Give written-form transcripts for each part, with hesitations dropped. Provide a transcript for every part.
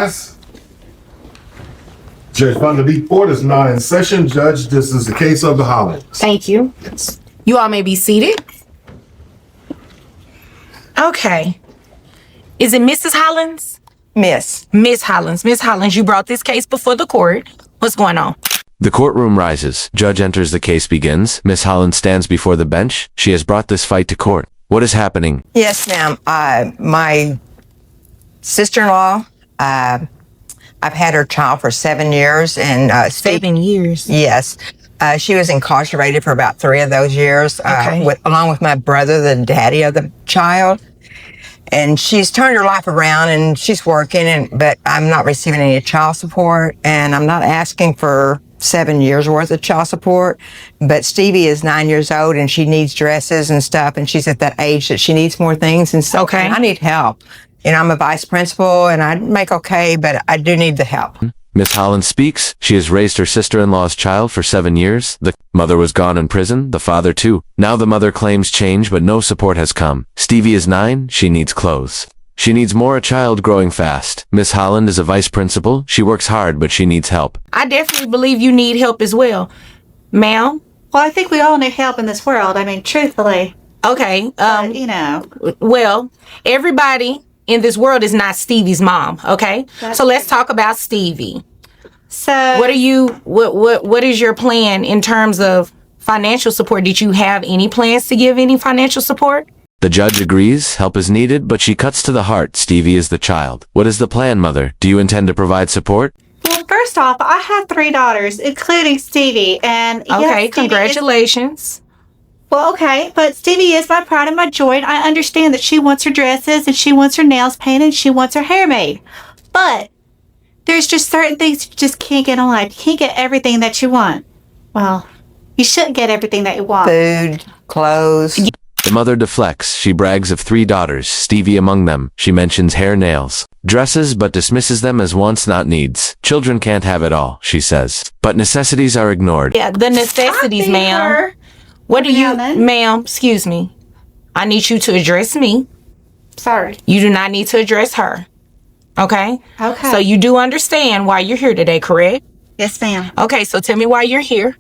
rise. Judge Vonda B court is now in session. Judge, this is the case of the Hollands. Thank you. You all may be seated. Okay. Is it Mrs. Hollins? Miss Hollins. Miss Hollins, you brought this case before the court. What's going on? The courtroom rises. Judge enters. The case begins. Miss Holland stands before the bench. She has brought this fight to court. What is happening? Yes, ma'am. My sister-in-law, I've had her child for 7 years. And 7 years? Yes. She was incarcerated for about 3 of those years, along with my brother, the daddy of the child. And she's turned her life around and she's working, but I'm not receiving any child support, and I'm not asking for 7 years worth of child support. But Stevie is 9 years old and she needs dresses and stuff, and she's at that age that she needs more things and stuff. Okay. And I need help. And I'm a vice principal and I make okay, but I do need the help. Miss Holland speaks. She has raised her sister-in-law's child for 7 years. The mother was gone in prison, the father too. Now the mother claims change, but no support has come. Stevie is 9. She needs clothes. She needs more. A child growing fast. Miss Holland is a vice principal. She works hard, but she needs help. I definitely believe you need help as well. Ma'am? Well, I think we all need help in this world. I mean, truthfully. Okay. But, you know. Well, everybody in this world is not Stevie's mom, okay? So let's talk about Stevie. So what is your plan in terms of financial support? Did you have any plans to give any financial support? The judge agrees. Help is needed, but she cuts to the heart. Stevie is the child. What is the plan, mother? Do you intend to provide support? Well, first off, I have 3 daughters, including Stevie, and Okay, yes, congratulations. Well, okay, but Stevie is my pride and my joy, and I understand that she wants her dresses, and she wants her nails painted, and she wants her hair made. But there's just certain things you just can't get in life. You can't get everything that you want. Well, you shouldn't get everything that you want. Food, clothes. The mother deflects. She brags of 3 daughters, Stevie among them. She mentions hair, nails, dresses, but dismisses them as wants, not needs. Children can't have it all, she says. But necessities are ignored. Yeah, the necessities, ma'am. What do you, ma'am, excuse me. I need you to address me. Sorry. You do not need to address her. Okay? Okay. So you do understand why you're here today, correct? Yes, ma'am. Okay, so tell me why you're here.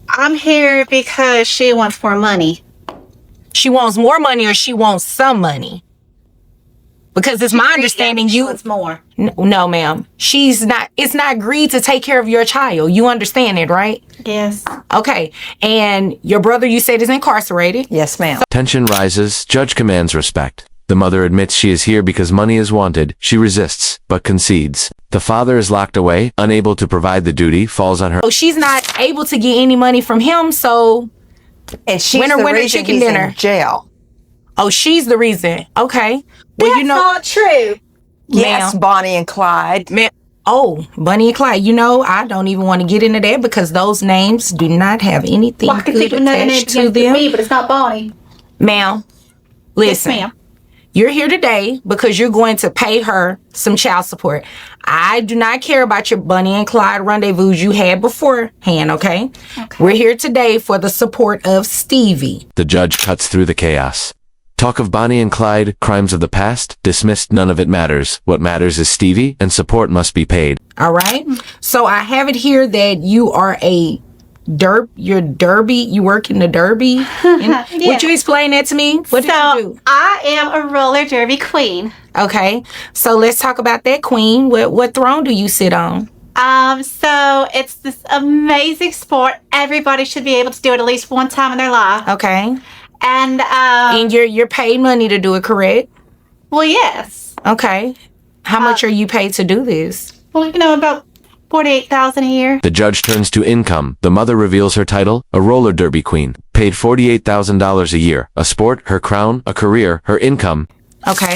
I'm here because she wants more money. She wants more money or she wants some money? Because it's my understanding she wants more. No, ma'am. It's not agreed to take care of your child. You understand it, right? Yes. Okay. And your brother, you said, is incarcerated? Yes, ma'am. Tension rises. Judge commands respect. The mother admits she is here because money is wanted. She resists, but concedes. The father is locked away, unable to provide. The duty falls on her. Oh, she's not able to get any money from him, so And she's winner, the winner, reason chicken he's dinner. in jail. Oh, she's the reason. Okay. Well, That's not true. Yes, Ma'am. Bonnie and Clyde. Oh, Bunny and Clyde. You know, I don't even want to get into that because those names do not have anything Well, I can good think of another name attached to against them. me, but it's not Bonnie. Ma'am, listen. Yes, ma'am. You're here today because you're going to pay her some child support. I do not care about your Bunny and Clyde rendezvous you had beforehand, okay? We're here today for the support of Stevie. The judge cuts through the chaos. Talk of Bonnie and Clyde, crimes of the past, dismissed. None of it matters. What matters is Stevie, and support must be paid. All right? So I have it here that you are a you work in the derby. Would you explain that to me? What do you do? I am a roller derby queen. Okay. So let's talk about that, queen. What throne do you sit on? So it's this amazing sport. Everybody should be able to do it at least one time in their life. Okay. And you're paid money to do it, correct? well, yes. Okay. How much are you paid to do this? Well, about $48,000 a year. The judge turns to income. The mother reveals her title, a roller derby queen. Paid $48,000 a year. A sport, her crown, a career, her income. Okay.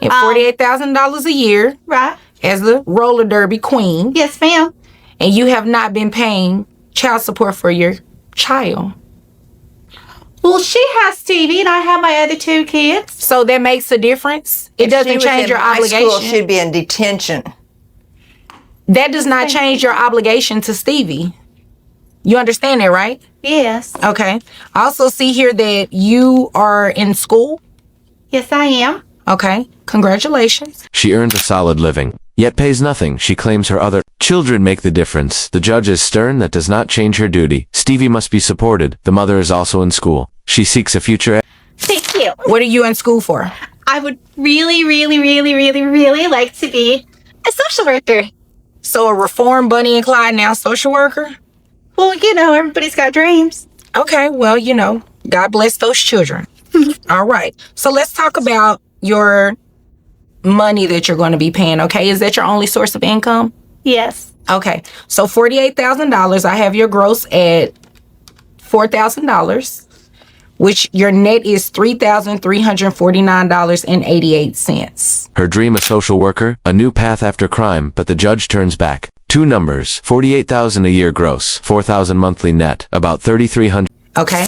And $48,000 a year Right. as the roller derby queen. Yes, ma'am. And you have not been paying child support for your child. Well, she has Stevie, and I have my other 2 kids. So that makes a difference. It doesn't change your obligation. School, she'd be in detention. That does not change your obligation to Stevie. You understand that, right? Yes. Okay. I also see here that you are in school. Yes, I am. Okay, congratulations. She earns a solid living, yet pays nothing. She claims her other children make the difference. The judge is stern. That does not change her duty. Stevie must be supported. The mother is also in school. She seeks a future. Thank you. What are you in school for? I would really, really, really, really, really like to be a social worker. So a reformed Bonnie and Clyde now social worker? Well, everybody's got dreams. Okay, well, God bless those children. All right. So let's talk about your money that you're going to be paying, okay? Is that your only source of income? Yes. Okay. So $48,000. I have your gross at $4,000, which your net is $3,349.88. Her dream, a social worker, a new path after crime, but the judge turns back. Two numbers, $48,000 a year gross, $4,000 monthly net, about $3,300. Okay.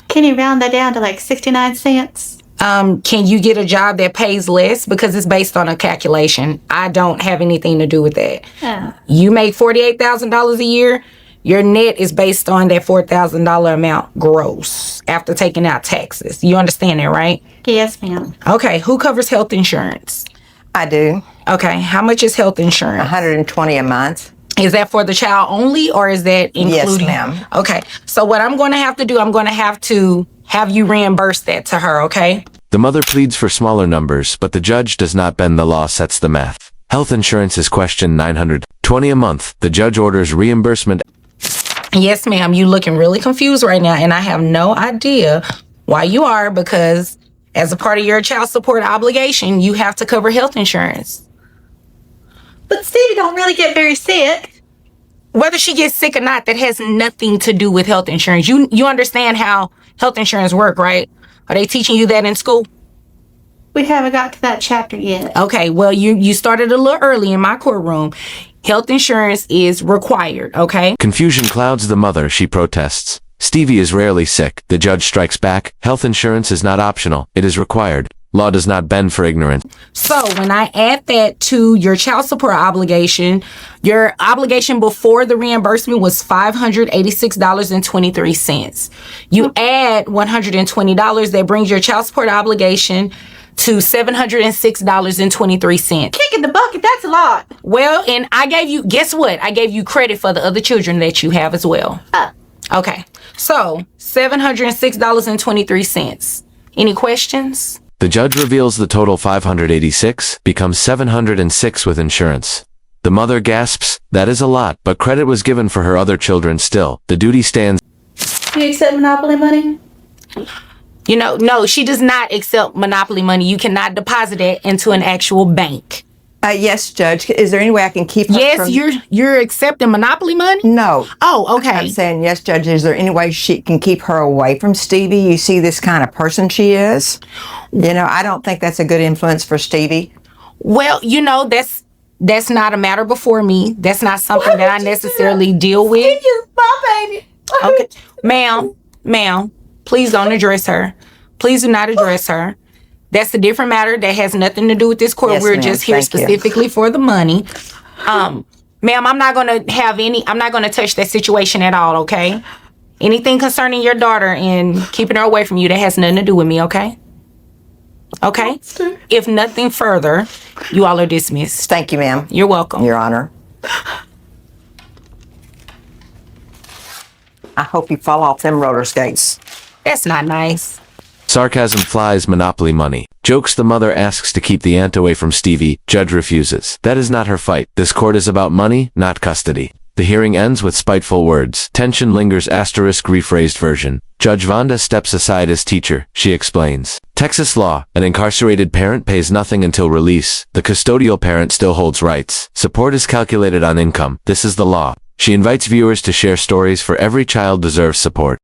Can you round that down to like 69 cents? Can you get a job that pays less? Because it's based on a calculation. I don't have anything to do with that. Oh. You make $48,000 a year. Your net is based on that $4,000 amount gross after taking out taxes. You understand that, right? Yes, ma'am. Okay. Who covers health insurance? I do. Okay. How much is health insurance? $120 a month. Is that for the child only, or is that including? Yes, ma'am. Okay. So what I'm going to have to do, I'm going to have you reimburse that to her, okay? The mother pleads for smaller numbers, but the judge does not bend the law, sets the math. Health insurance is question $920 a month. The judge orders reimbursement. Yes, ma'am. You looking really confused right now, and I have no idea why you are, because as a part of your child support obligation, you have to cover health insurance. But Stevie don't really get very sick. Whether she gets sick or not, that has nothing to do with health insurance. You understand how health insurance work, right? Are they teaching you that in school? We haven't got to that chapter yet. Okay, well, you started a little early in my courtroom. Health insurance is required, okay? Confusion clouds the mother. She protests. Stevie is rarely sick. The judge strikes back. Health insurance is not optional. It is required. Law does not bend for ignorance. So when I add that to your child support obligation, your obligation before the reimbursement was $586.23. You add $120, that brings your child support obligation to $706.23. Kick in the bucket, that's a lot. Well, and guess what? I gave you credit for the other children that you have as well. Okay. So $706.23. Any questions? The judge reveals the total $586 becomes $706 with insurance. The mother gasps, that is a lot, but credit was given for her other children still. The duty stands. Do you accept Monopoly money? No, she does not accept Monopoly money. You cannot deposit it into an actual bank. Yes, Judge. Is there any way I can keep her Yes, you're accepting Monopoly money? No. Oh, okay. I'm saying, yes, Judge. Is there any way she can keep her away from Stevie? You see this kind of person she is? I don't think that's a good influence for Stevie. Well, that's not a matter before me. That's not something that I necessarily deal with. Stevie's my baby. Okay. Ma'am, please don't address her. Please do not address her. That's a different matter that has nothing to do with this court. Yes, We're ma'am. just here Thank you. specifically for the money. Ma'am, I'm not going to touch that situation at all, okay? Anything concerning your daughter and keeping her away from you, that has nothing to do with me, okay? Okay? If nothing further, you all are dismissed. Thank you, ma'am. You're welcome. Your Honor. I hope you fall off them roller skates. That's not nice. Sarcasm flies. Monopoly money. Jokes. The mother asks to keep the aunt away from Stevie. Judge refuses. That is not her fight. This court is about money, not custody. The hearing ends with spiteful words. Tension lingers. Rephrased version. Judge Vonda steps aside as teacher. She explains. Texas law. An incarcerated parent pays nothing until release. The custodial parent still holds rights. Support is calculated on income. This is the law. She invites viewers to share stories, for every child deserves support.